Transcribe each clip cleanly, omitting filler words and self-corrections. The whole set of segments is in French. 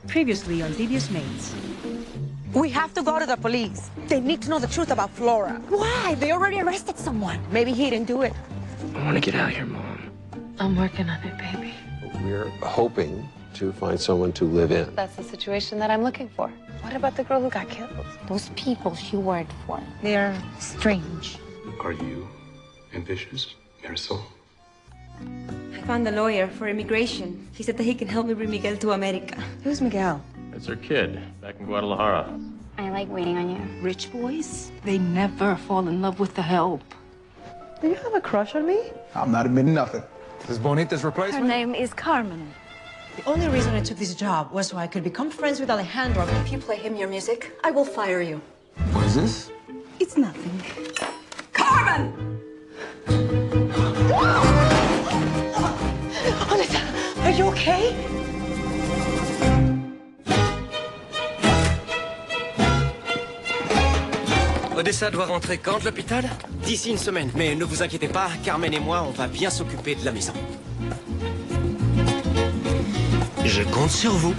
Previously on Devious Mates. We have to go to the police. They need to know the truth about Flora. Why? They already arrested someone. Maybe he didn't do it. I want to get out of here, Mom. I'm working on it, baby. We're hoping to find someone to live in. That's the situation that I'm looking for. What about the girl who got killed? Those people she worked for, they're strange. Are you ambitious, Marisol? I found a lawyer for immigration. He said that he can help me bring Miguel to America. Who's Miguel? That's her kid, back in Guadalajara. I like waiting on you. Rich boys, they never fall in love with the help. Do you have a crush on me? I'm not admitting nothing. This is Bonita's replacement? Her name is Carmen. The only reason I took this job was so I could become friends with Alejandro. If you play him your music, I will fire you. What is this? It's nothing. Carmen! Anita, are you okay? Odessa doit rentrer quand de l'hôpital? D'ici une semaine. Mais ne vous inquiétez pas, Carmen et moi, on va bien s'occuper de la maison. Je compte sur vous.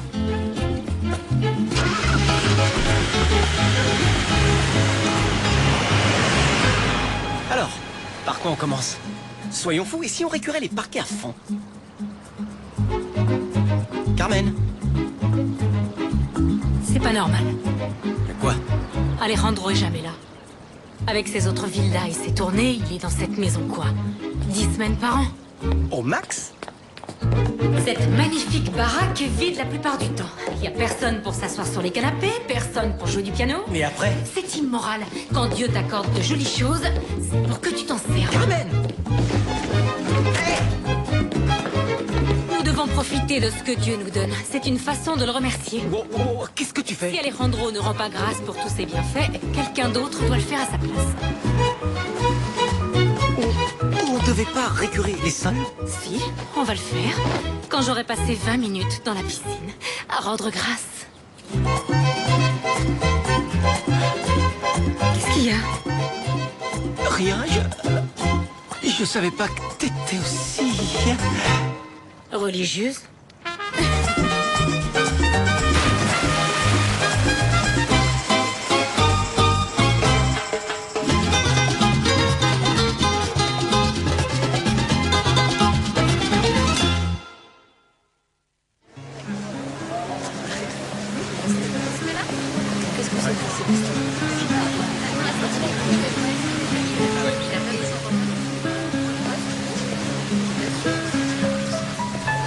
Alors, par quoi on commence? Soyons fous, et si on récurait les parquets à fond? Carmen? C'est pas normal. Quoi? Alejandro est jamais là. Avec ses autres villas et ses tournées, il est dans cette maison quoi? 10 semaines par an? Au max? Cette magnifique baraque est vide la plupart du temps. Il n'y a personne pour s'asseoir sur les canapés, personne pour jouer du piano. Mais après? C'est immoral. Quand Dieu t'accorde de jolies choses, c'est pour que tu t'en serves. Carmen! Nous devons profiter de ce que Dieu nous donne. C'est une façon de le remercier. Oh, qu'est-ce que tu fais? Si Alejandro ne rend pas grâce pour tous ses bienfaits, quelqu'un d'autre doit le faire à sa place. On devait pas récurer les sols? Si, on va le faire. Quand j'aurai passé 20 minutes dans la piscine, à rendre grâce. Qu'est-ce qu'il y a? Rien, je savais pas que t'étais aussi... Religieuse?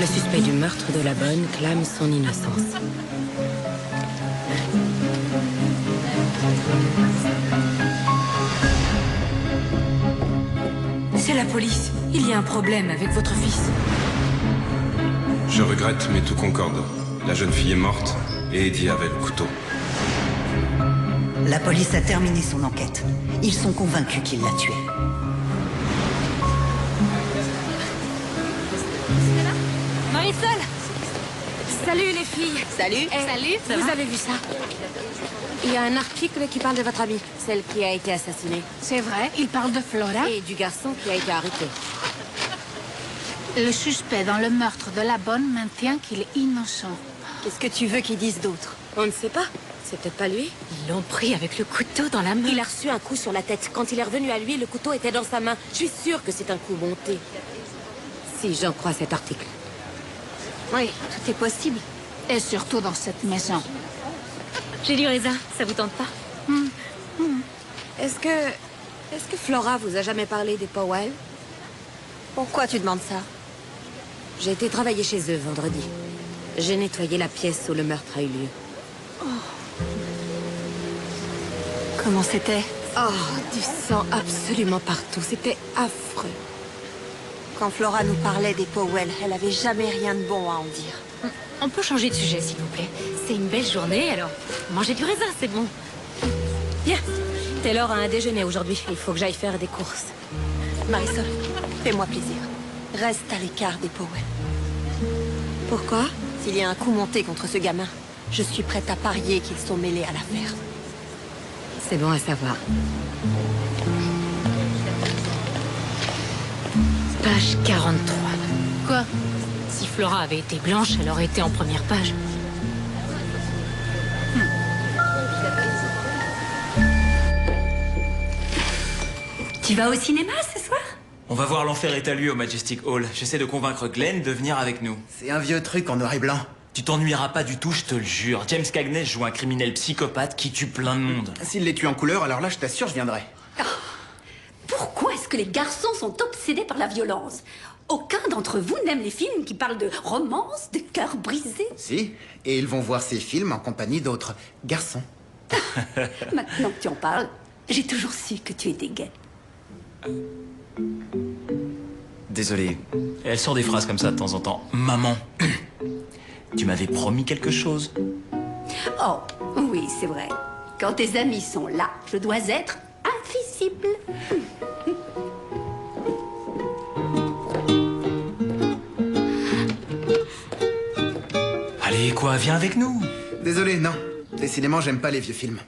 Le suspect du meurtre de la bonne clame son innocence. C'est la police. Il y a un problème avec votre fils. Je regrette, mais tout concorde. La jeune fille est morte et Eddie avait le couteau. La police a terminé son enquête. Ils sont convaincus qu'il l'a tué. Marisol! Salut les filles! Salut! Salut! Vous avez vu ça? Il y a un article qui parle de votre amie, celle qui a été assassinée. C'est vrai? Il parle de Flora? Et du garçon qui a été arrêté. Le suspect dans le meurtre de la bonne maintient qu'il est innocent. Qu'est-ce que tu veux qu'ils disent d'autre? On ne sait pas. C'est peut-être pas lui. Ils l'ont pris avec le couteau dans la main. Il a reçu un coup sur la tête. Quand il est revenu à lui, le couteau était dans sa main. Je suis sûre que c'est un coup monté. Si j'en crois cet article. Oui, tout est possible. Et surtout dans cette maison. J'ai du raisin, ça vous tente pas? Est-ce que Flora vous a jamais parlé des Powell? Pourquoi tu demandes ça? J'ai été travailler chez eux vendredi. J'ai nettoyé la pièce où le meurtre a eu lieu. Comment c'était? Oh, du sang absolument partout. C'était affreux. Quand Flora nous parlait des Powell, elle avait jamais rien de bon à en dire. On peut changer de sujet, s'il vous plaît. C'est une belle journée, alors mangez du raisin, c'est bon. Bien. Taylor a un déjeuner aujourd'hui. Il faut que j'aille faire des courses. Marisol, fais-moi plaisir. Reste à l'écart des Powell. Pourquoi? S'il y a un coup monté contre ce gamin, je suis prête à parier qu'ils sont mêlés à l'affaire. C'est bon à savoir. Page 43. Quoi? Si Flora avait été blanche, elle aurait été en première page. Tu vas au cinéma ce soir? On va voir L'Enfer est à lui au Majestic Hall. J'essaie de convaincre Glenn de venir avec nous. C'est un vieux truc en noir et blanc. Tu t'ennuieras pas du tout, je te le jure. James Cagney joue un criminel psychopathe qui tue plein de monde. S'il les tue en couleur, alors là, je t'assure, je viendrai. Pourquoi est-ce que les garçons sont obsédés par la violence? Aucun d'entre vous n'aime les films qui parlent de romance, de cœurs brisés. Si, et ils vont voir ces films en compagnie d'autres garçons. Maintenant que tu en parles, j'ai toujours su que tu étais gay. Désolé. Elle sort des phrases comme ça de temps en temps. Maman, tu m'avais promis quelque chose. Oh, oui, c'est vrai. Quand tes amis sont là, je dois être invisible. Allez, quoi, viens avec nous. Désolé, non. Décidément, j'aime pas les vieux films.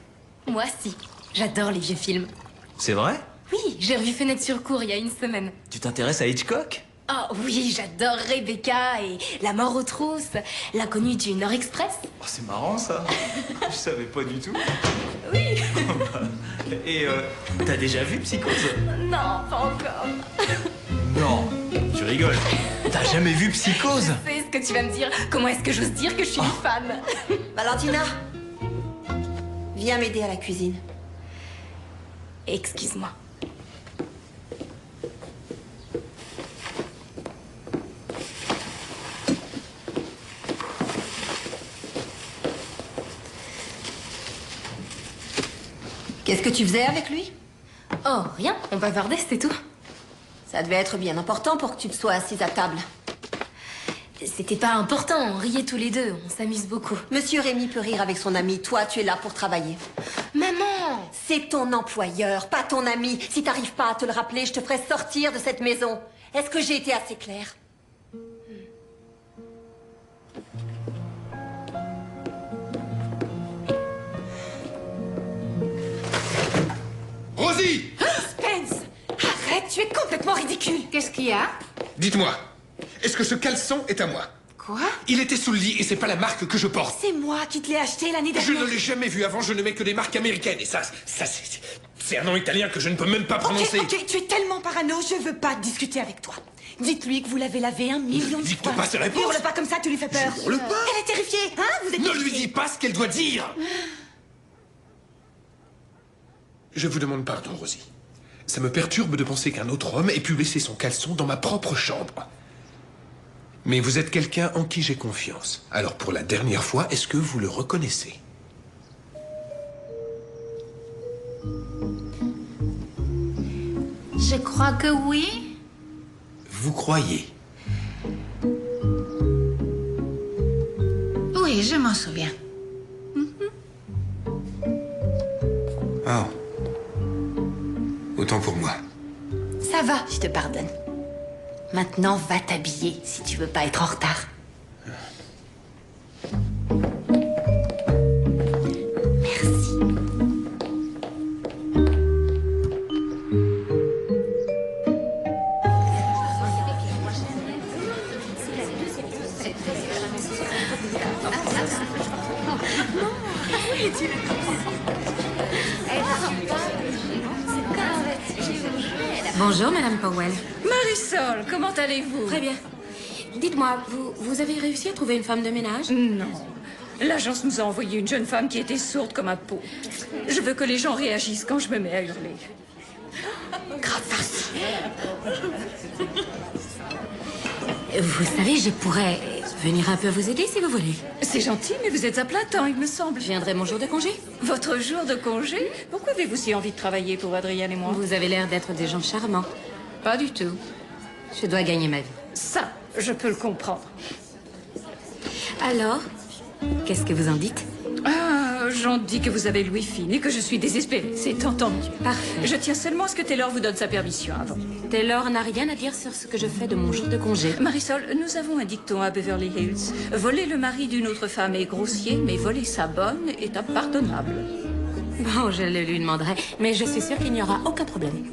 Moi, si. J'adore les vieux films. C'est vrai? Oui, j'ai revu Fenêtre sur cour il y a une semaine. Tu t'intéresses à Hitchcock? Oh oui, j'adore Rebecca et La mort aux trousses, L'inconnu du Nord Express. Oh, c'est marrant, ça. Je savais pas du tout. Oui. Et t'as déjà vu Psychose? Non, pas encore. Non, tu rigoles. T'as jamais vu Psychose? Je sais ce que tu vas me dire. Comment est-ce que j'ose dire que je suis une fan? Valentina, viens m'aider à la cuisine. Excuse-moi. Qu'est-ce que tu faisais avec lui? Oh, rien. On bavardait, c'était tout. Ça devait être bien important pour que tu te sois assise à table. C'était pas important. On riait tous les deux. On s'amuse beaucoup. Monsieur Rémy peut rire avec son ami. Toi, tu es là pour travailler. Maman! C'est ton employeur, pas ton ami. Si t'arrives pas à te le rappeler, je te ferai sortir de cette maison. Est-ce que j'ai été assez claire? Rosie! Spence! Arrête, tu es complètement ridicule. Qu'est-ce qu'il y a? Dites-moi, est-ce que ce caleçon est à moi? Quoi? Il était sous le lit et c'est pas la marque que je porte. C'est moi qui te l'ai acheté l'année Je dernière. ne l'ai jamais vu avant, je ne mets que des marques américaines. Et ça c'est un nom italien que je ne peux même pas prononcer. Ok, tu es tellement parano, je veux pas discuter avec toi. Dites-lui que vous l'avez lavé 1 million de Dicte fois. pas ses réponses. Hurle pas comme ça, tu lui fais peur. Je hurle pas. Elle est terrifiée, hein? Vous êtes Ne terrifiée. lui dis pas ce qu'elle doit dire. Je vous demande pardon, Rosie. Ça me perturbe de penser qu'un autre homme ait pu laisser son caleçon dans ma propre chambre. Mais vous êtes quelqu'un en qui j'ai confiance. Alors pour la dernière fois, est-ce que vous le reconnaissez? Je crois que oui. Vous croyez? Oui, je m'en souviens. Oh. Autant pour moi. Ça va, je te pardonne. Maintenant, va t'habiller si tu veux pas être en retard. Merci. Bonjour, Madame Powell. Marisol, comment allez-vous? Très bien. Dites-moi, vous avez réussi à trouver une femme de ménage? Non. L'agence nous a envoyé une jeune femme qui était sourde comme un pot. Je veux que les gens réagissent quand je me mets à hurler. Grave farce. Vous savez, je pourrais venir un peu vous aider si vous voulez. C'est gentil, mais vous êtes à plein temps, il me semble. Je viendrai mon jour de congé. Votre jour de congé? Pourquoi avez-vous si envie de travailler pour Adrienne et moi? Vous avez l'air d'être des gens charmants. Pas du tout. Je dois gagner ma vie. Ça, je peux le comprendre. Alors, qu'est-ce que vous en dites? Ah, j'en dis que vous avez Louis fine et que je suis désespérée. C'est entendu. Parfait. Je tiens seulement à ce que Taylor vous donne sa permission avant. Taylor n'a rien à dire sur ce que je fais de mon jour de congé. Marisol, nous avons un dicton à Beverly Hills. Voler le mari d'une autre femme est grossier, mais voler sa bonne est impardonnable. Bon, je le lui demanderai, mais je suis sûre qu'il n'y aura aucun problème.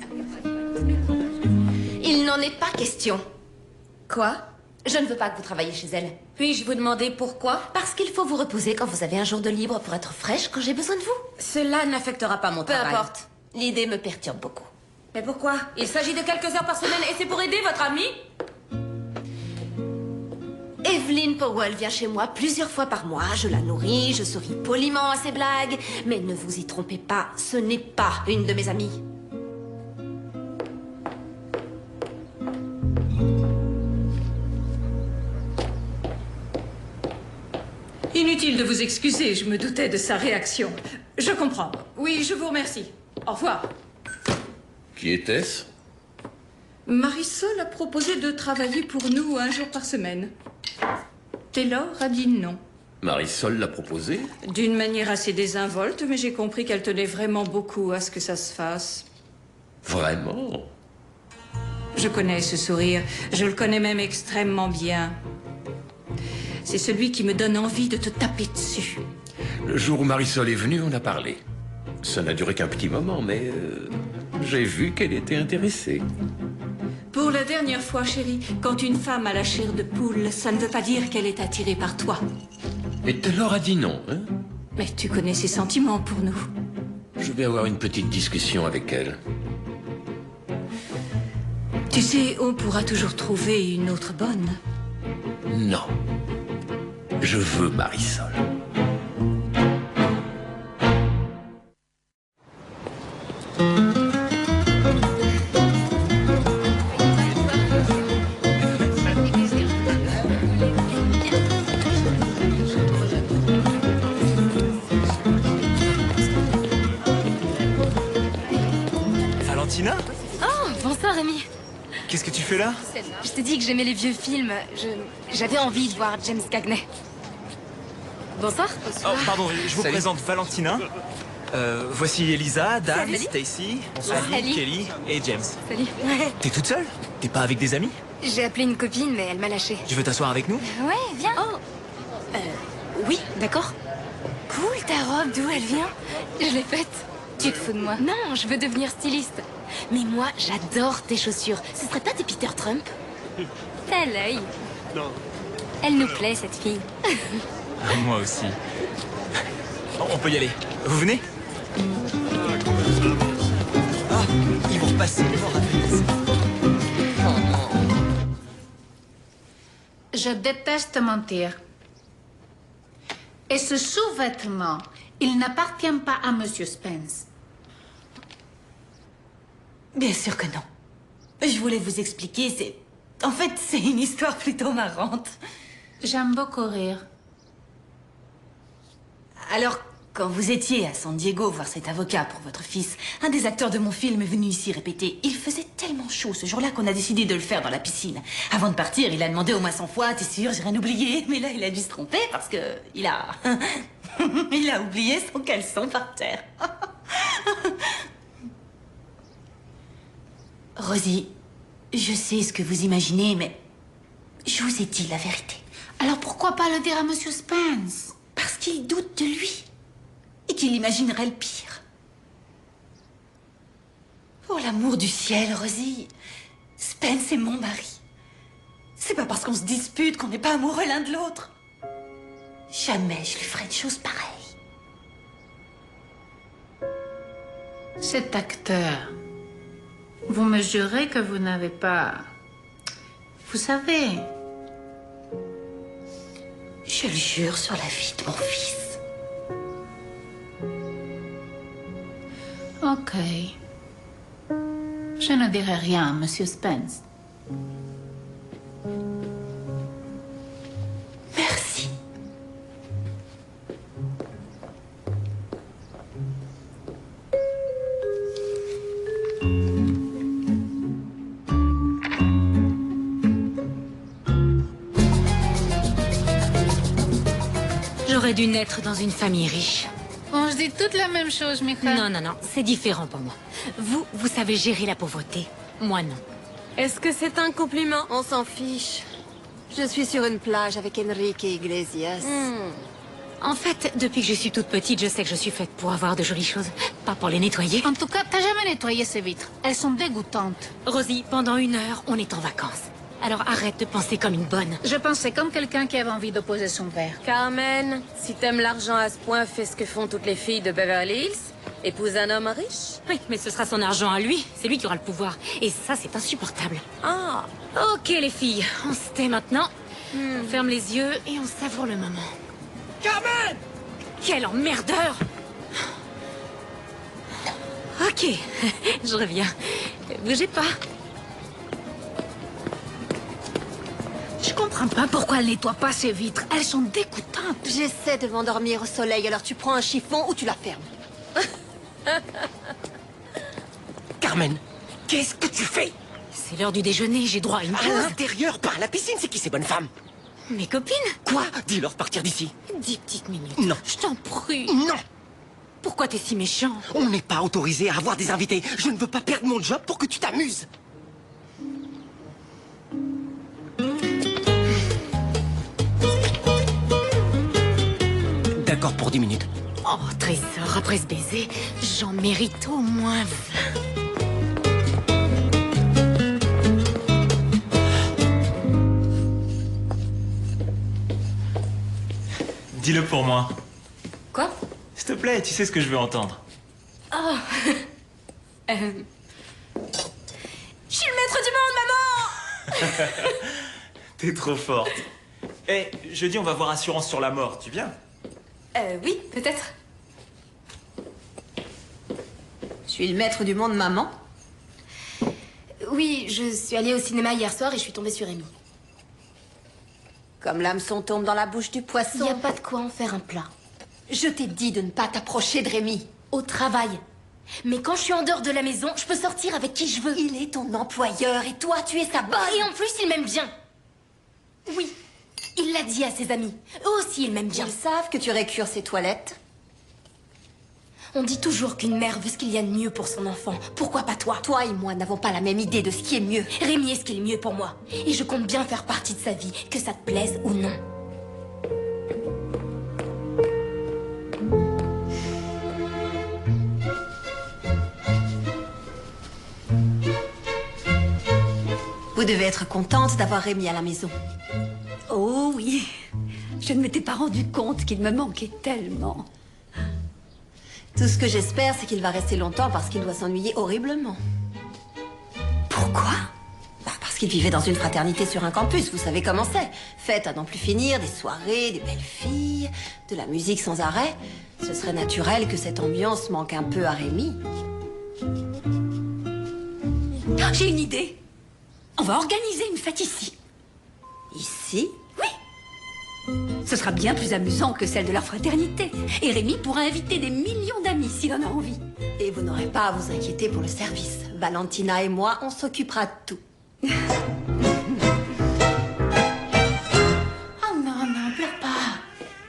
Il n'en est pas question. Quoi? Je ne veux pas que vous travailliez chez elle. Puis-je vous demander pourquoi? Parce qu'il faut vous reposer quand vous avez un jour de libre pour être fraîche quand j'ai besoin de vous. Cela n'affectera pas mon Peu travail. importe. L'idée me perturbe beaucoup. Mais pourquoi? Il s'agit de quelques heures par semaine et c'est pour aider votre amie? Evelyn Powell vient chez moi plusieurs fois par mois. Je la nourris, je souris poliment à ses blagues. Mais ne vous y trompez pas, ce n'est pas une de mes amies. Inutile de vous excuser, je me doutais de sa réaction. Je comprends. Oui, je vous remercie. Au revoir. Qui était-ce? Marisol a proposé de travailler pour nous 1 jour par semaine. Taylor a dit non. Marisol l'a proposé? D'une manière assez désinvolte, mais j'ai compris qu'elle tenait vraiment beaucoup à ce que ça se fasse. Vraiment? Je connais ce sourire. Je le connais même extrêmement bien. C'est celui qui me donne envie de te taper dessus. Le jour où Marisol est venue, on a parlé. Ça n'a duré qu'un petit moment, mais j'ai vu qu'elle était intéressée. Pour la dernière fois, chérie, quand une femme a la chair de poule, ça ne veut pas dire qu'elle est attirée par toi. Mais Taylor a dit non, hein? Mais tu connais ses sentiments pour nous. Je vais avoir une petite discussion avec elle. Tu sais, on pourra toujours trouver une autre bonne. Non. Je veux Marisol. Valentina? Oh, bonsoir Rémi. Qu'est-ce que tu fais là? Je t'ai dit que j'aimais les vieux films. J'avais envie de voir James Cagney. Bonsoir. Oh, pardon, je vous présente Valentina. Voici Elisa, Dan, Salut. Stacy, Salut. Ali, Kelly et James. Salut. T'es toute seule? T'es pas avec des amis? J'ai appelé une copine, mais elle m'a lâchée. Tu veux t'asseoir avec nous? Ouais, viens. Oh. Oui, d'accord. Cool, ta robe, d'où elle vient? Je l'ai faite. Tu te fous de moi? Non, je veux devenir styliste. Mais moi, j'adore tes chaussures. Ce serait pas tes Peter Trump? T'as l'œil. Non. Elle nous plaît, cette fille. Moi aussi. On peut y aller. Vous venez? Ah, ils vont repasser les morts à Venise. Je déteste mentir. Et ce sous-vêtement, il n'appartient pas à Monsieur Spence. Bien sûr que non. Je voulais vous expliquer, En fait, c'est une histoire plutôt marrante. J'aime beaucoup rire. Alors, quand vous étiez à San Diego voir cet avocat pour votre fils, un des acteurs de mon film est venu ici répéter. Il faisait tellement chaud ce jour-là qu'on a décidé de le faire dans la piscine. Avant de partir, il a demandé au moins 100 fois, t'es sûr, j'ai rien oublié? Mais là, il a dû se tromper parce que il a oublié son caleçon par terre. Rosie, je sais ce que vous imaginez, mais je vous ai dit la vérité. Alors pourquoi pas le dire à Monsieur Spence? Parce qu'il doute de lui. Et qu'il imaginerait le pire. Pour l'amour du ciel, Rosie, Spence est mon mari. C'est pas parce qu'on se dispute qu'on n'est pas amoureux l'un de l'autre. Jamais je lui ferai une chose pareille. Cet acteur, vous me jurez que vous n'avez pas... Vous savez... Je le jure sur la vie de mon fils. Ok. Je ne dirai rien à Monsieur Spence. Merci. J'aurais dû naître dans une famille riche. On se dit toute la même chose, Mika. Non, non, non, c'est différent pour moi. Vous savez gérer la pauvreté. Moi, non. Est-ce que c'est un compliment? On s'en fiche. Je suis sur une plage avec Enrique Iglesias. En fait, depuis que je suis toute petite, je sais que je suis faite pour avoir de jolies choses, pas pour les nettoyer. En tout cas, t'as jamais nettoyé ces vitres. Elles sont dégoûtantes. Rosie, pendant 1 heure, on est en vacances. Alors arrête de penser comme une bonne. Je pensais comme quelqu'un qui avait envie de poser son verre. Carmen, si t'aimes l'argent à ce point, fais ce que font toutes les filles de Beverly Hills. Épouse un homme riche? Oui, mais ce sera son argent à lui. C'est lui qui aura le pouvoir. Et ça, c'est insupportable. Ah. Ok, les filles, on se tait maintenant. On ferme les yeux et on savoure le moment. Carmen! Quel emmerdeur! Ok, je reviens. Bougez pas. Je comprends pas pourquoi elle nettoie pas ses vitres. Elles sont dégoûtantes. J'essaie de m'endormir au soleil, alors tu prends un chiffon ou tu la fermes. Carmen, qu'est-ce que tu fais? C'est l'heure du déjeuner, j'ai droit à une pause. À l'intérieur, par la piscine, c'est qui ces bonnes femmes? Mes copines? Quoi? Dis-leur de partir d'ici. 10 petites minutes. Non. Je t'en prie. Non. Pourquoi t'es si méchant? On n'est pas autorisé à avoir des invités. Je ne veux pas perdre mon job pour que tu t'amuses. D'accord pour 10 minutes. Oh, trésor, après ce baiser, j'en mérite au moins 20. Dis-le pour moi. Quoi? S'il te plaît, tu sais ce que je veux entendre. Oh. Je suis le maître du monde, maman. T'es trop forte. Eh, jeudi, on va voir Assurance sur la mort. Tu viens? Oui, peut-être. Je suis le maître du monde, maman. Oui, je suis allée au cinéma hier soir et je suis tombée sur Amy. Comme l'hameçon tombe dans la bouche du poisson. Il n'y a pas de quoi en faire un plat. Je t'ai dit de ne pas t'approcher de Rémi. Au travail. Mais quand je suis en dehors de la maison, je peux sortir avec qui je veux. Il est ton employeur et toi, tu es sa bonne. Et en plus, il m'aime bien. Oui, il l'a dit à ses amis. Eux aussi, ils m'aiment bien. Ils savent que tu récures ses toilettes. On dit toujours qu'une mère veut ce qu'il y a de mieux pour son enfant. Pourquoi pas toi? Toi et moi n'avons pas la même idée de ce qui est mieux. Rémi est ce qui est mieux pour moi. Et je compte bien faire partie de sa vie, que ça te plaise ou non. Vous devez être contente d'avoir Rémi à la maison. Oh oui. Je ne m'étais pas rendu compte qu'il me manquait tellement. Tout ce que j'espère, c'est qu'il va rester longtemps parce qu'il doit s'ennuyer horriblement. Pourquoi? Parce qu'il vivait dans une fraternité sur un campus, vous savez comment c'est. Fête à n'en plus finir, des soirées, des belles filles, de la musique sans arrêt. Ce serait naturel que cette ambiance manque un peu à Rémi. J'ai une idée. On va organiser une fête ici. Ici? Oui. Ce sera bien plus amusant que celle de leur fraternité. Et Rémi pourra inviter des millions d'amis s'il en a envie. Et vous n'aurez pas à vous inquiéter pour le service. Valentina et moi, on s'occupera de tout. Oh non, non, pleure pas.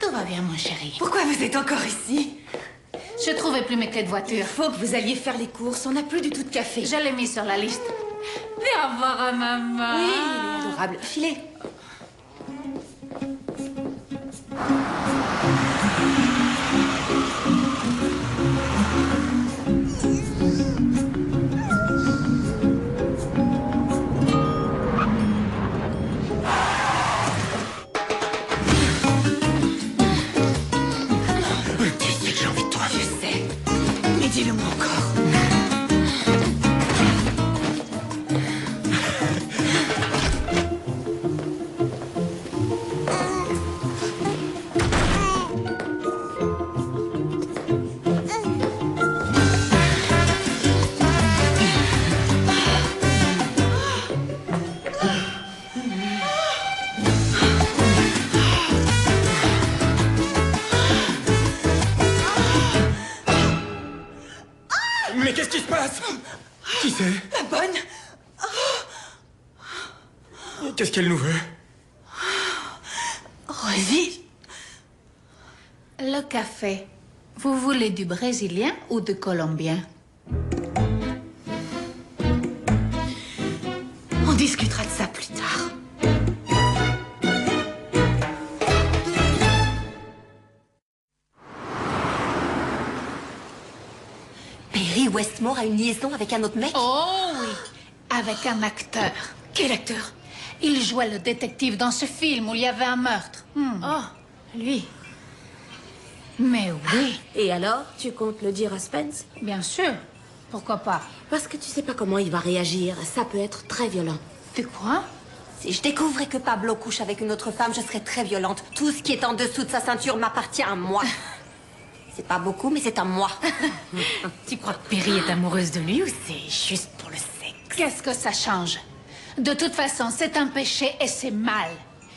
Tout va bien, mon chéri. Pourquoi vous êtes encore ici? Je trouvais plus mes clés de voiture. Il faut que vous alliez faire les courses. On n'a plus du tout de café. Je l'ai mis sur la liste. Viens voir à maman. Oui, il est adorable. Filez. Tu sais que j'ai envie de toi. Je sais. Mais dis-le-moi encore. Mais qu'est-ce qui se passe? Qui c'est? La bonne. Qu'est-ce qu'elle nous veut? Rosie. Le café. Vous voulez du brésilien ou du colombien? On discutera de ça plus tard. Perry Westmore a une liaison avec un autre mec? Oh oui, avec un acteur. Quel acteur? Il jouait le détective dans ce film où il y avait un meurtre. Oh, lui. Mais oui. Et alors, tu comptes le dire à Spence? Bien sûr. Pourquoi pas? Parce que tu sais pas comment il va réagir. Ça peut être très violent. Tu crois? Si je découvrais que Pablo couche avec une autre femme, je serais très violente. Tout ce qui est en dessous de sa ceinture m'appartient à moi. C'est pas beaucoup, mais c'est à moi. Tu crois que Perry est amoureuse de lui ou c'est juste pour le sexe? Qu'est-ce que ça change? De toute façon, c'est un péché et c'est mal.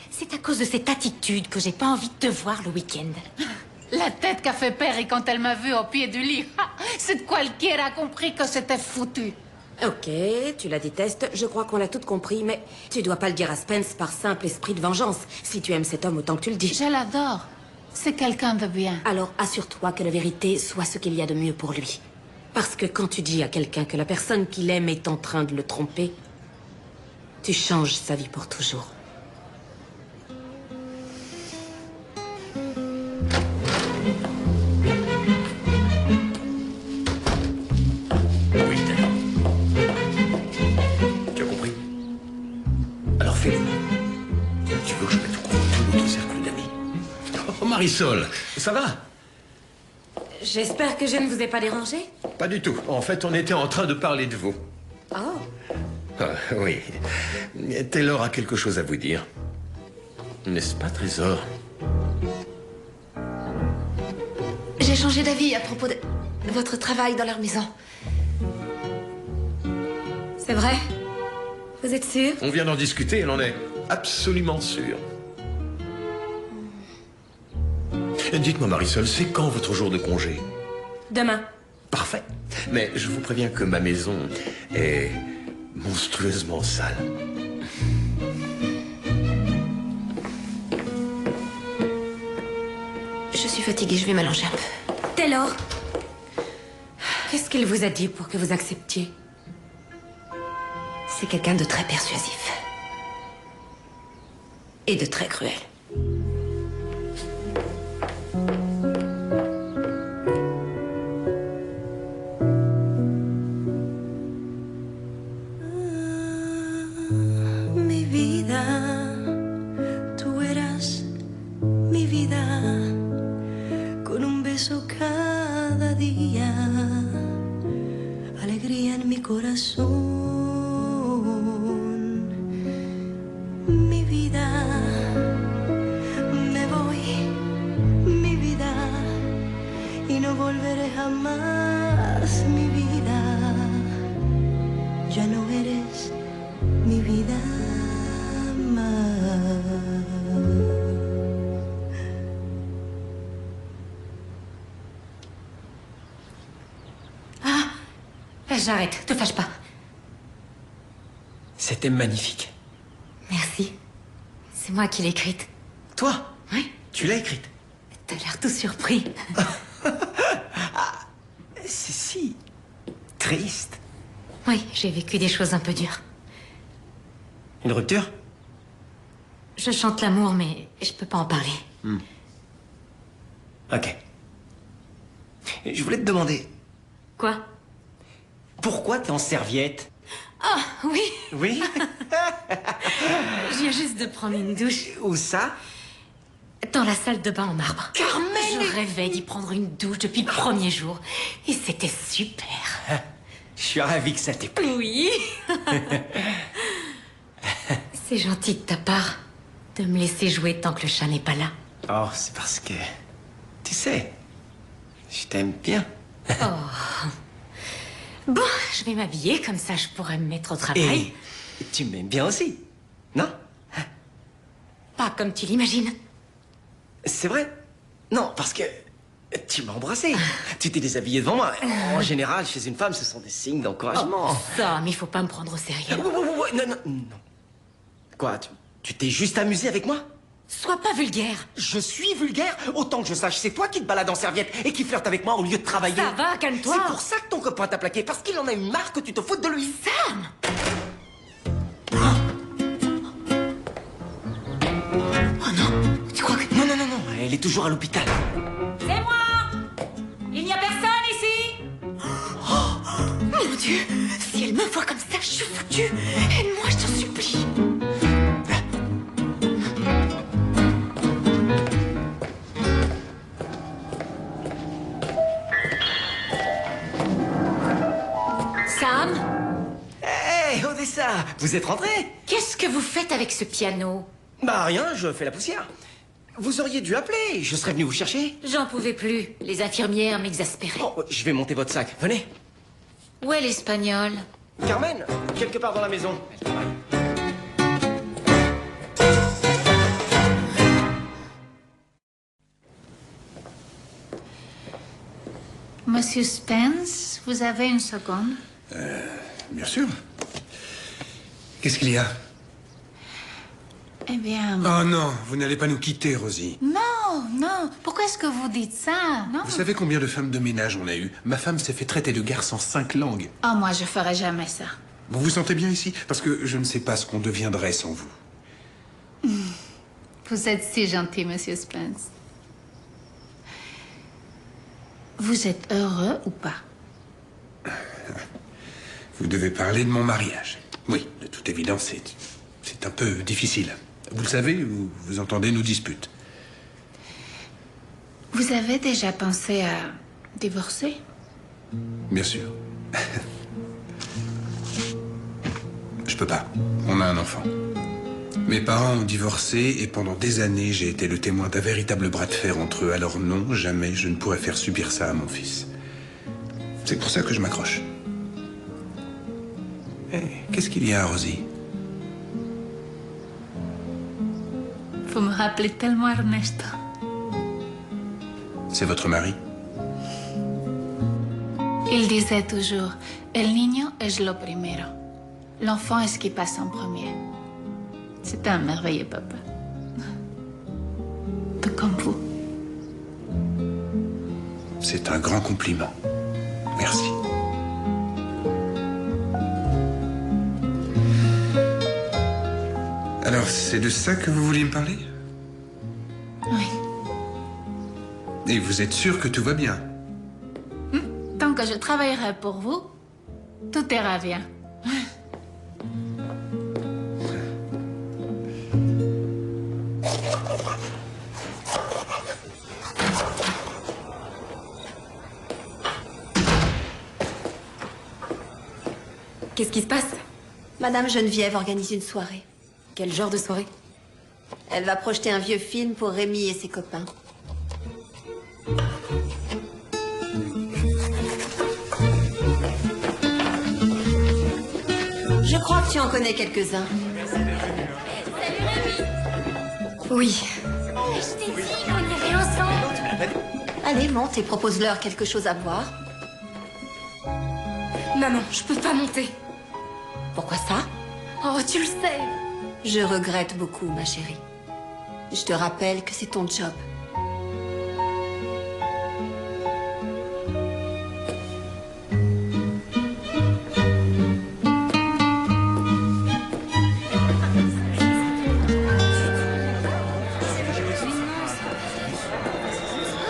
C'est à cause de cette attitude que j'ai pas envie de te voir le week-end. La tête qu'a fait Perry quand elle m'a vue au pied du lit. C'est cualquiera a compris que c'était foutu. Ok, tu la détestes, je crois qu'on l'a tout compris, mais tu dois pas le dire à Spence par simple esprit de vengeance. Si tu aimes cet homme, autant que tu le dis. Je l'adore. C'est quelqu'un de bien. Alors assure-toi que la vérité soit ce qu'il y a de mieux pour lui. Parce que quand tu dis à quelqu'un que la personne qu'il aime est en train de le tromper, tu changes sa vie pour toujours. Oui, Taylor. Tu as compris? Alors fais-le. Tu veux que je mette au courant tout notre cercle d'amis? Oh, Marisol, ça va? J'espère que je ne vous ai pas dérangé. Pas du tout. En fait, on était en train de parler de vous. Oh. Ah, oui. Taylor a quelque chose à vous dire. N'est-ce pas, Trésor? J'ai changé d'avis à propos de votre travail dans leur maison. C'est vrai? Vous êtes sûr? On vient d'en discuter, elle en est absolument sûre. Dites-moi, Marisol, c'est quand votre jour de congé? Demain. Parfait. Mais je vous préviens que ma maison est monstrueusement sale. Je suis fatiguée, je vais m'allonger un peu. Taylor, qu'est-ce qu'il vous a dit pour que vous acceptiez? C'est quelqu'un de très persuasif. Et de très cruel. Mi vida, tú eras mi vida, con un beso cada día, alegría en mi corazón. Mi vida, me voy, mi vida, y no volveré jamás, mi vida, ya no eres mi vida más. Ah, j'arrête, te fâche pas. C'était magnifique. Merci. C'est moi qui l'ai écrite. Toi? Oui. Tu l'as écrite? T'as l'air tout surpris. C'est si triste. Oui, j'ai vécu des choses un peu dures. Une rupture? Je chante l'amour, mais je peux pas en parler. Ok. Je voulais te demander, Quoi? pourquoi t'es en serviette? Ah, oui. Oui? Je viens juste de prendre une douche. Où ça? Dans la salle de bain en marbre. Carmen! Je rêvais d'y prendre une douche depuis le premier jour. Et c'était super. Je suis ravi que ça t'ait plu. Oui. C'est gentil de ta part de me laisser jouer tant que le chat n'est pas là. Oh, c'est parce que... Tu sais, je t'aime bien. Oh. Bon, je vais m'habiller, comme ça je pourrai me mettre au travail. Et tu m'aimes bien aussi, non? Pas comme tu l'imagines. C'est vrai? Non, parce que tu m'as embrassé. Tu t'es déshabillée devant moi. En général, chez une femme, ce sont des signes d'encouragement. Oh, ça, mais il faut pas me prendre au sérieux. Non, non, non. Quoi, tu t'es juste amusé avec moi? Sois pas vulgaire. Je suis vulgaire? Autant que je sache, c'est toi qui te balades en serviette et qui flirte avec moi au lieu de travailler. Ça va, calme-toi. C'est pour ça que ton copain t'a plaqué, parce qu'il en a eu marre que tu te foutes de lui. Sam! Oh non, tu crois que... Non, non, non, non, elle est toujours à l'hôpital. C'est moi! Il n'y a personne ici! Oh, mon Dieu! Si elle me voit comme ça, je suis foutue! Aide-moi, je t'en supplie! Ah, vous êtes rentré? Qu'est-ce que vous faites avec ce piano? Bah rien, je fais la poussière. Vous auriez dû appeler, je serais venu vous chercher. J'en pouvais plus. Les infirmières m'exaspéraient. Oh, je vais monter votre sac, venez. Où est l'espagnol? Carmen, quelque part dans la maison. Monsieur Spence, vous avez une seconde? Bien sûr. Qu'est-ce qu'il y a? Eh bien... Oh non, vous n'allez pas nous quitter, Rosie. Non, non. Pourquoi est-ce que vous dites ça? Non. Vous savez combien de femmes de ménage on a eu? Ma femme s'est fait traiter de garce en 5 langues. Oh, moi, je ferai jamais ça. Vous vous sentez bien ici? Parce que je ne sais pas ce qu'on deviendrait sans vous. Vous êtes si gentil, Monsieur Spence. Vous êtes heureux ou pas? Vous devez parler de mon mariage. Oui, de toute évidence, c'est un peu difficile. Vous le savez, vous entendez nos disputes. Vous avez déjà pensé à divorcer? Bien sûr. Je peux pas. On a un enfant. Mes parents ont divorcé et pendant des années, j'ai été le témoin d'un véritable bras de fer entre eux. Alors non, jamais je ne pourrais faire subir ça à mon fils. C'est pour ça que je m'accroche. Qu'est-ce qu'il y a, Rosie? Vous me rappelez tellement Ernesto. C'est votre mari? Il disait toujours, el niño es lo primero. L'enfant est ce qui passe en premier. C'est un merveilleux papa. Peu comme vous. C'est un grand compliment. Merci. Alors, c'est de ça que vous vouliez me parler? Oui. Et vous êtes sûr que tout va bien? Tant que je travaillerai pour vous, tout ira bien. Qu'est-ce qui se passe? Madame Geneviève organise une soirée. Quel genre de soirée? Elle va projeter un vieux film pour Rémi et ses copains. Je crois que tu en connais quelques-uns. Oui. Je t'ai dit qu'on irait ensemble. Allez, monte et propose-leur quelque chose à boire. Maman, je peux pas monter. Pourquoi ça? Oh, tu le sais. Je regrette beaucoup, ma chérie. Je te rappelle que c'est ton job.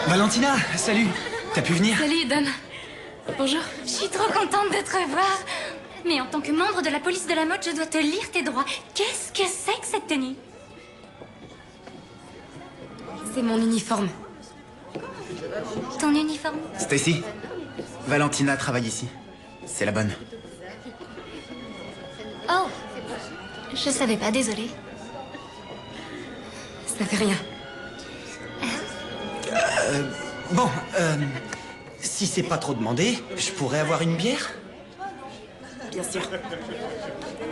Valentina, salut. T'as pu venir? Salut, Don. Bonjour. Je suis trop contente de te revoir. Mais en tant que membre de la police de la mode, je dois te lire tes droits. Qu'est-ce que c'est que cette tenue? C'est mon uniforme. Ton uniforme? Stacy, Valentina travaille ici. C'est la bonne. Oh, je savais pas, désolée. Ça fait rien. Bon, si c'est pas trop demandé, je pourrais avoir une bière? Bien sûr.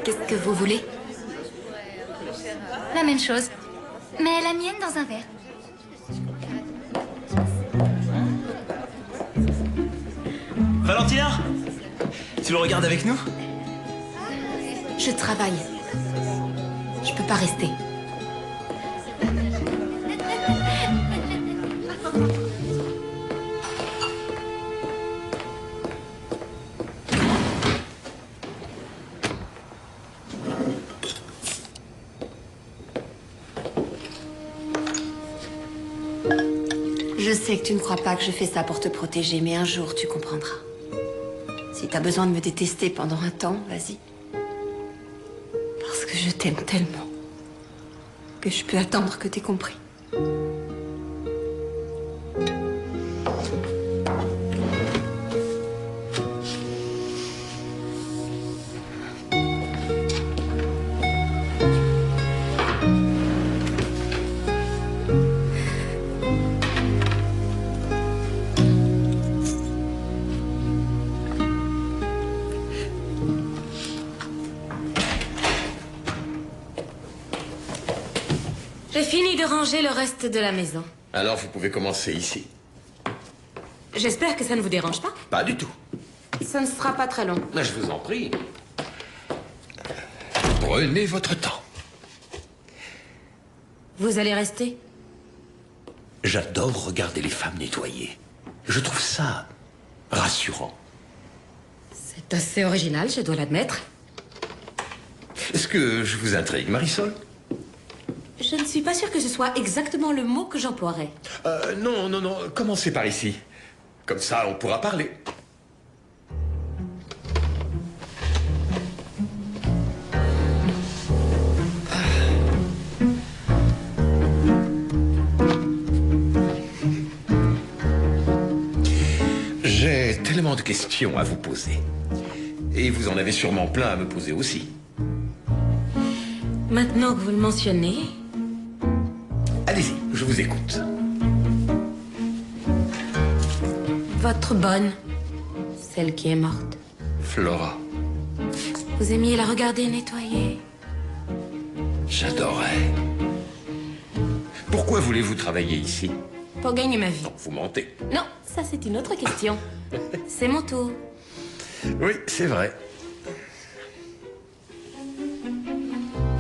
Qu'est-ce que vous voulez? La même chose. Mais la mienne dans un verre. Valentina, tu le regardes avec nous? Je travaille. Je peux pas rester. Je sais que tu ne crois pas que je fais ça pour te protéger, mais un jour tu comprendras. Si t'as besoin de me détester pendant un temps, vas-y. Parce que je t'aime tellement que je peux attendre que t'aies compris. J'ai fini de ranger le reste de la maison. Alors vous pouvez commencer ici. J'espère que ça ne vous dérange pas. Pas du tout. Ça ne sera pas très long. Mais je vous en prie. Prenez votre temps. Vous allez rester? J'adore regarder les femmes nettoyer. Je trouve ça rassurant. C'est assez original, je dois l'admettre. Est-ce que je vous intrigue, Marisol? Je ne suis pas sûre que ce soit exactement le mot que j'emploierais. Non, non, non. Commencez par ici. Comme ça, on pourra parler. J'ai tellement de questions à vous poser. Et vous en avez sûrement plein à me poser aussi. Maintenant que vous le mentionnez... Allez-y, je vous écoute. Votre bonne, celle qui est morte. Flora, Vous aimiez la regarder nettoyer? j'adorais. Pourquoi voulez-vous travailler ici? Pour gagner ma vie. Vous mentez. Non, ça c'est une autre question. C'est mon tour. Oui, c'est vrai.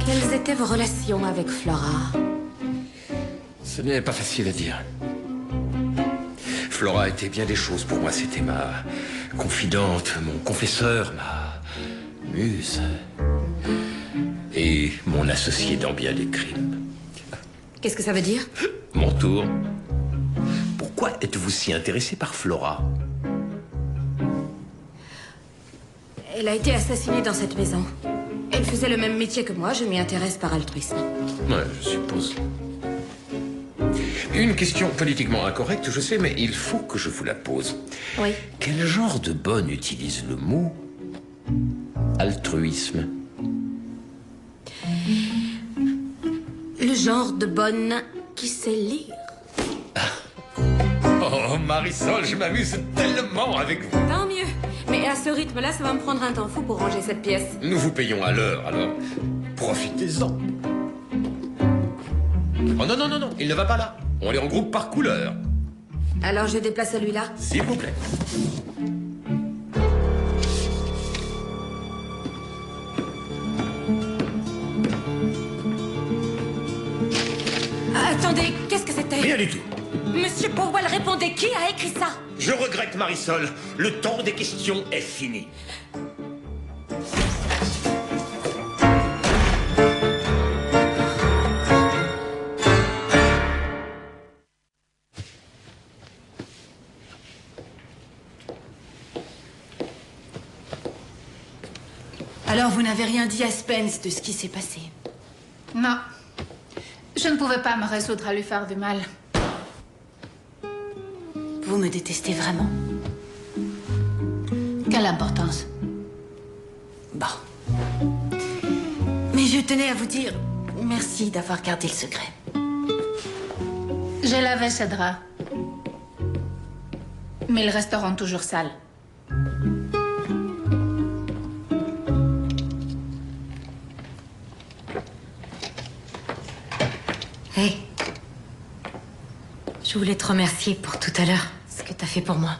Quelles étaient vos relations avec Flora? Ce n'est pas facile à dire. Flora était bien des choses pour moi. C'était ma confidente, mon confesseur, ma muse. Et mon associé dans bien des crimes. Qu'est-ce que ça veut dire? Mon tour. Pourquoi êtes-vous si intéressé par Flora? Elle a été assassinée dans cette maison. Elle faisait le même métier que moi, je m'y intéresse par altruisme. Ouais, je suppose. Une question politiquement incorrecte, je sais, mais il faut que je vous la pose. Oui. Quel genre de bonne utilise le mot altruisme? Le genre de bonne qui sait lire. Oh, Marisol, je m'amuse tellement avec vous. Tant mieux. Mais à ce rythme-là, ça va me prendre un temps fou pour ranger cette pièce. Nous vous payons à l'heure, alors profitez-en. Oh non, non, non, non, il ne va pas là. On les regroupe par couleur. Alors je déplace celui-là. S'il vous plaît. Attendez, qu'est-ce que c'était? Rien du tout. Monsieur Powell, répondez, qui a écrit ça? Je regrette, Marisol. Le temps des questions est fini. Alors, vous n'avez rien dit à Spence de ce qui s'est passé? Non. Je ne pouvais pas me résoudre à lui faire du mal. Vous me détestez vraiment? Quelle importance? Bon. Mais je tenais à vous dire merci d'avoir gardé le secret. J'ai lavé ces draps. Mais ils resteront toujours sales. Hey. Je voulais te remercier pour tout à l'heure, ce que t'as fait pour moi.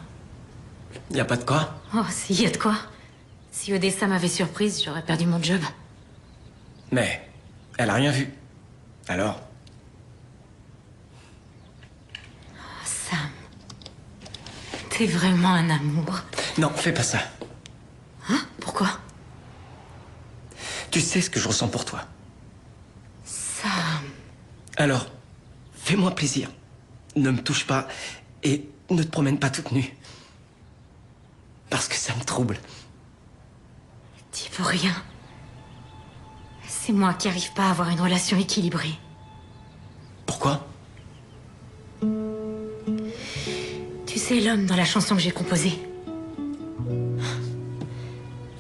Y a pas de quoi? Oh, s'il y a de quoi. Si Odessa m'avait surprise, j'aurais perdu mon job. Mais elle a rien vu. Alors? Oh, Sam. T'es vraiment un amour. Non, fais pas ça. Hein? Pourquoi? Tu sais ce que je ressens pour toi. Sam. Alors, fais-moi plaisir. Ne me touche pas et ne te promène pas toute nue. Parce que ça me trouble. T'y peux rien. C'est moi qui arrive pas à avoir une relation équilibrée. Pourquoi? Tu sais, l'homme dans la chanson que j'ai composée.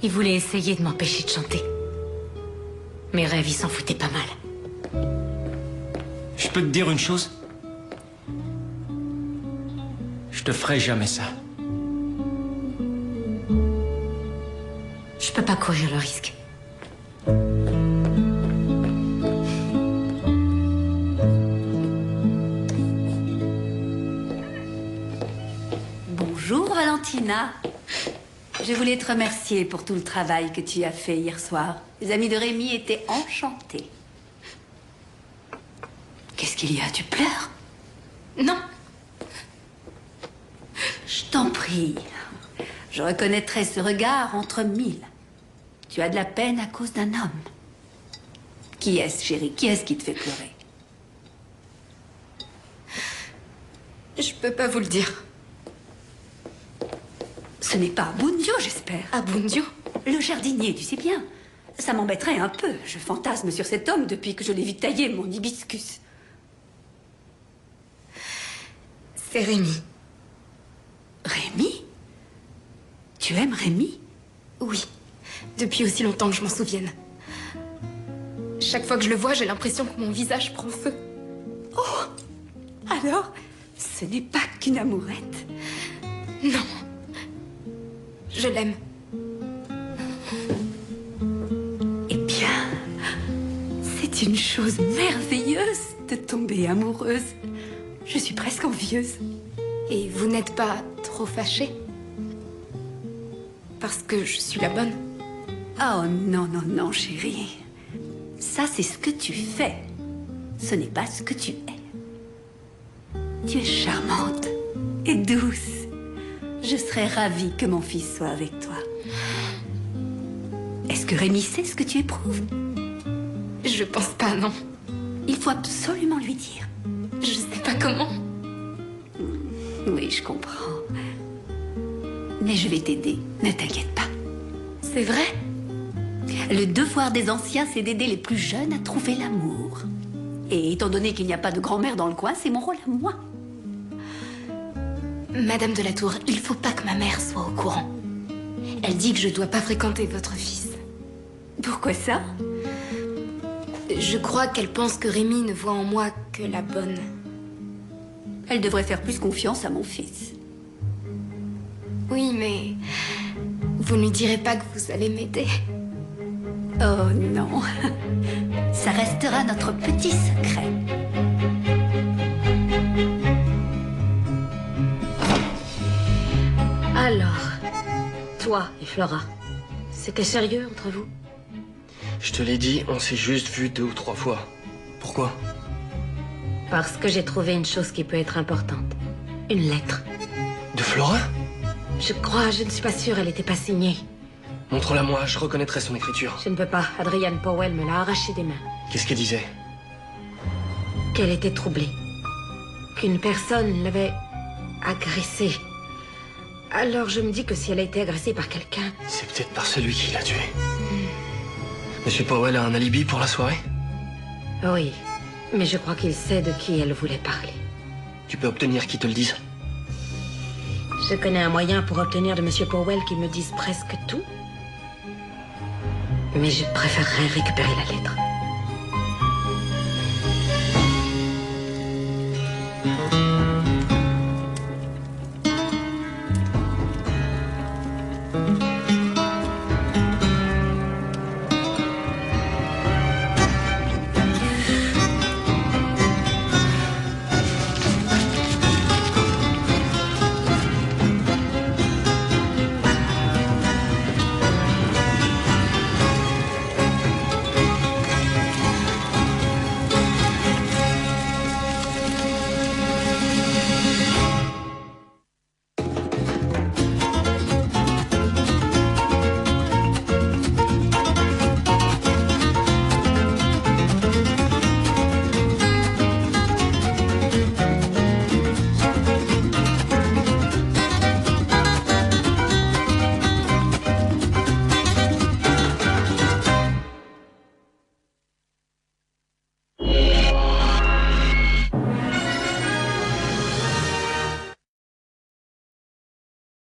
Il voulait essayer de m'empêcher de chanter. Mes rêves, il s'en foutait pas mal. Je peux te dire une chose? Je te ferai jamais ça. Je peux pas courir le risque. Bonjour Valentina. Je voulais te remercier pour tout le travail que tu as fait hier soir. Les amis de Rémi étaient enchantés. Qu'est-ce qu'il y a? Tu pleures? Non. Je t'en prie. Je reconnaîtrai ce regard entre mille. Tu as de la peine à cause d'un homme. Qui est-ce, chérie? Qui est-ce qui te fait pleurer? Je peux pas vous le dire. Ce n'est pas Abundio, j'espère. Abundio? Le jardinier, tu sais bien. Ça m'embêterait un peu. Je fantasme sur cet homme depuis que je l'ai vu tailler mon hibiscus. C'est Rémi. Rémi? Tu aimes Rémi? Oui. Depuis aussi longtemps que je m'en souvienne. Chaque fois que je le vois, j'ai l'impression que mon visage prend feu. Oh! Alors, ce n'est pas qu'une amourette? Non. Je l'aime. Eh bien, c'est une chose merveilleuse de tomber amoureuse. Je suis presque envieuse. Et vous n'êtes pas trop fâchée? Parce que je suis la bonne? Oh non, non, non, chérie. Ça, c'est ce que tu fais. Ce n'est pas ce que tu es. Tu es charmante et douce. Je serais ravie que mon fils soit avec toi. Est-ce que Rémi sait ce que tu éprouves? Je pense pas, non. Il faut absolument lui dire. Je sais pas comment. Oui, je comprends. Mais je vais t'aider, ne t'inquiète pas. C'est vrai? Le devoir des anciens, c'est d'aider les plus jeunes à trouver l'amour. Et étant donné qu'il n'y a pas de grand-mère dans le coin, c'est mon rôle à moi. Madame de la Tour, il faut pas que ma mère soit au courant. Elle dit que je dois pas fréquenter votre fils. Pourquoi ça? Je crois qu'elle pense que Rémi ne voit en moi que la bonne. Elle devrait faire plus confiance à mon fils. Oui, mais vous ne lui direz pas que vous allez m'aider. Oh non. Ça restera notre petit secret. Alors, toi et Flora, c'était sérieux entre vous? Je te l'ai dit, on s'est juste vu 2 ou 3 fois. Pourquoi? Parce que j'ai trouvé une chose qui peut être importante. Une lettre. De Flora? Je crois, je ne suis pas sûre, elle n'était pas signée. Montre-la moi, je reconnaîtrai son écriture. Je ne peux pas, Adrienne Powell me l'a arrachée des mains. Qu'est-ce qu'elle disait? Qu'elle était troublée. Qu'une personne l'avait agressée. Alors je me dis que si elle a été agressée par quelqu'un... C'est peut-être par celui qui l'a tuée. Monsieur Powell a un alibi pour la soirée? Oui, mais je crois qu'il sait de qui elle voulait parler. Tu peux obtenir qu'il te le dise? Je connais un moyen pour obtenir de Monsieur Powell qu'il me dise presque tout. Mais je préférerais récupérer la lettre.